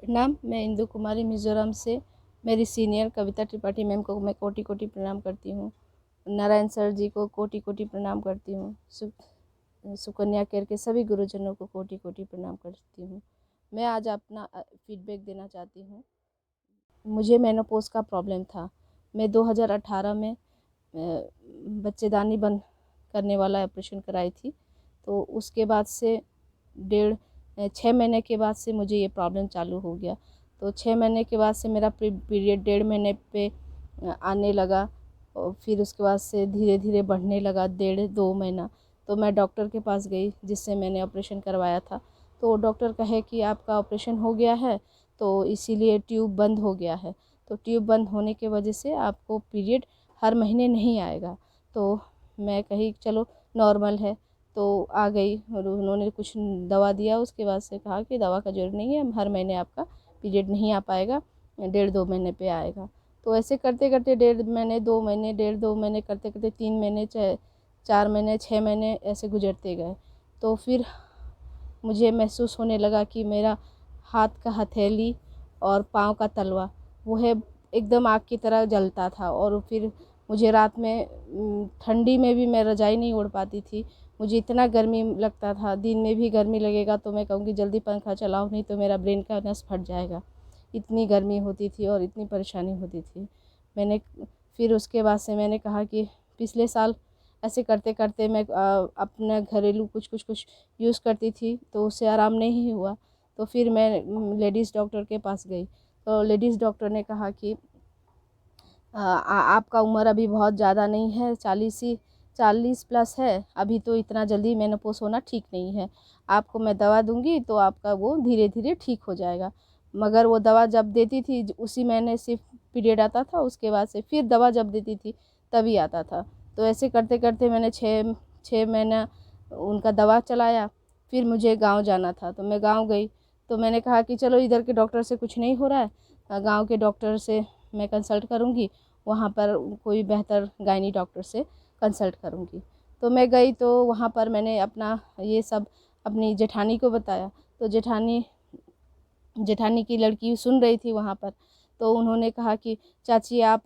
प्रणाम। मैं इंदु कुमारी मिज़ोरम से मेरी सीनियर कविता त्रिपाठी मैम को मैं कोटि कोटि प्रणाम करती हूँ। नारायण सर जी को कोटि कोटि प्रणाम करती हूँ। सुकन्या केयर के सभी गुरुजनों को कोटि कोटि प्रणाम करती हूँ। मैं आज अपना फीडबैक देना चाहती हूँ। मुझे मेनोपॉज का प्रॉब्लम था। मैं 2018 में बच्चेदानी बंद करने वाला ऑपरेशन कराई थी। तो उसके बाद से 6 महीने के बाद से मुझे ये प्रॉब्लम चालू हो गया। तो 6 महीने के बाद से मेरा पीरियड 1.5 महीने पे आने लगा और फिर उसके बाद से धीरे धीरे बढ़ने लगा 1.5-2 महीना। तो मैं डॉक्टर के पास गई जिससे मैंने ऑपरेशन करवाया था। तो डॉक्टर कहे कि आपका ऑपरेशन हो गया है तो इसीलिए ट्यूब बंद हो गया है। तो ट्यूब बंद होने की वजह से आपको पीरियड हर महीने नहीं आएगा। तो मैं कही चलो नॉर्मल है तो आ गई और उन्होंने कुछ दवा दिया। उसके बाद से कहा कि दवा का ज़रूरत नहीं है, हर महीने आपका पीरियड नहीं आ पाएगा, 1.5-2 महीने पे आएगा। तो ऐसे करते करते 1.5 महीने 2 महीने 1.5-2 महीने करते करते 3 महीने 4 महीने 6 महीने ऐसे गुजरते गए। तो फिर मुझे महसूस होने लगा कि मेरा हाथ का हथेली और पाँव का तलवा वो है एकदम आग की तरह जलता था। और फिर मुझे रात में ठंडी में भी मैं रज़ाई नहीं ओढ़ पाती थी। मुझे इतना गर्मी लगता था, दिन में भी गर्मी लगेगा तो मैं कहूँगी जल्दी पंखा चलाओ नहीं तो मेरा ब्रेन का नस फट जाएगा। इतनी गर्मी होती थी और इतनी परेशानी होती थी। मैंने फिर उसके बाद से मैंने कहा कि पिछले साल ऐसे करते करते मैं अपना घरेलू कुछ यूज़ करती थी तो उससे आराम नहीं हुआ। तो फिर मैं लेडीज़ डॉक्टर के पास गई। तो लेडीज़ डॉक्टर ने कहा कि आपका उम्र अभी बहुत ज़्यादा नहीं है, 40 प्लस है, अभी तो इतना जल्दी मेनोपॉज होना ठीक नहीं है। आपको मैं दवा दूंगी तो आपका वो धीरे धीरे ठीक हो जाएगा। मगर वो दवा जब देती थी उसी महीने सिर्फ पीरियड आता था, उसके बाद से फिर दवा जब देती थी तभी आता था। तो ऐसे करते करते मैंने 6 महीना उनका दवा चलाया। फिर मुझे गाँव जाना था तो मैं गाँव गई। तो मैंने कहा कि चलो इधर के डॉक्टर से कुछ नहीं हो रहा है, गाँव के डॉक्टर से मैं कंसल्ट करूँगी, वहाँ पर कोई बेहतर गायनी डॉक्टर से कंसल्ट करूँगी। तो मैं गई तो वहाँ पर मैंने अपना ये सब अपनी जेठानी को बताया। तो जेठानी की लड़की सुन रही थी वहाँ पर। तो उन्होंने कहा कि चाची आप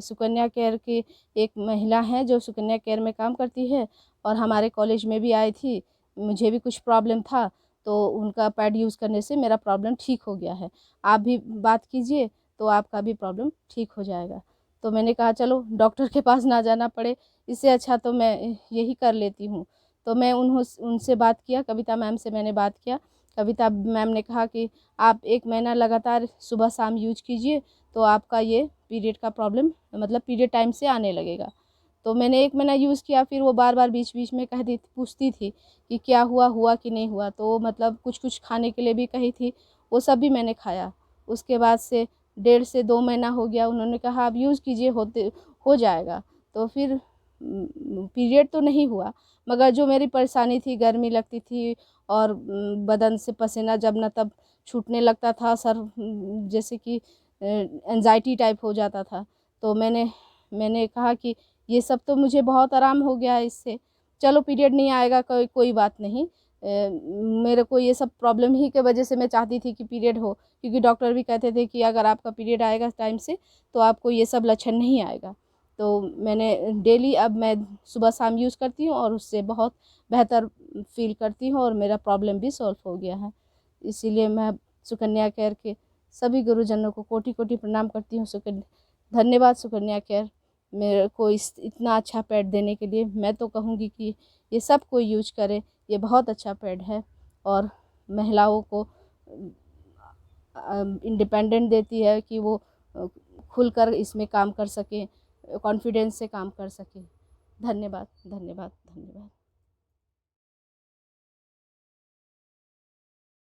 सुकन्या केयर की एक महिला हैं जो सुकन्या केयर में काम करती है और हमारे कॉलेज में भी आई थी, मुझे भी कुछ प्रॉब्लम था तो उनका पैड यूज़ करने से मेरा प्रॉब्लम ठीक हो गया है, आप भी बात कीजिए तो आपका भी प्रॉब्लम ठीक हो जाएगा। तो मैंने कहा चलो डॉक्टर के पास ना जाना पड़े, इससे अच्छा तो मैं यही कर लेती हूँ। तो मैं उनसे बात किया, कविता मैम से मैंने बात किया। कविता मैम ने कहा कि आप 1 महीना लगातार सुबह शाम यूज कीजिए तो आपका ये पीरियड का प्रॉब्लम मतलब पीरियड टाइम से आने लगेगा। तो मैंने 1 महीना यूज़ किया। फिर वो बार बार बीच बीच में कहती पूछती थी कि क्या हुआ कि नहीं हुआ। तो मतलब कुछ खाने के लिए भी कही थी, वो सब भी मैंने खाया। उसके बाद से 1.5 से 2 महीना हो गया। उन्होंने कहा आप यूज़ कीजिए हो जाएगा। तो फिर पीरियड तो नहीं हुआ मगर जो मेरी परेशानी थी, गर्मी लगती थी और बदन से पसीना जब न तब छूटने लगता था, सर जैसे कि एंजाइटी टाइप हो जाता था। तो मैंने कहा कि ये सब तो मुझे बहुत आराम हो गया है इससे, चलो पीरियड नहीं आएगा कोई बात नहीं। मेरे को ये सब प्रॉब्लम ही के वजह से मैं चाहती थी कि पीरियड हो, क्योंकि डॉक्टर भी कहते थे कि अगर आपका पीरियड आएगा टाइम से तो आपको ये सब लक्षण नहीं आएगा। तो मैंने डेली अब मैं सुबह शाम यूज़ करती हूँ और उससे बहुत बेहतर फील करती हूँ और मेरा प्रॉब्लम भी सॉल्व हो गया है। इसीलिए मैं सुकन्या केयर के सभी गुरुजनों को कोटि कोटि प्रणाम करती हूँ। धन्यवाद सुकन्या केयर मेरे को इतना अच्छा पैड देने के लिए। मैं तो कहूँगी कि ये सब कोई यूज करे, ये बहुत अच्छा पैड है और महिलाओं को इंडिपेंडेंट देती है कि वो खुलकर इसमें काम कर सकें, कॉन्फिडेंस से काम कर सकें। धन्यवाद धन्यवाद धन्यवाद।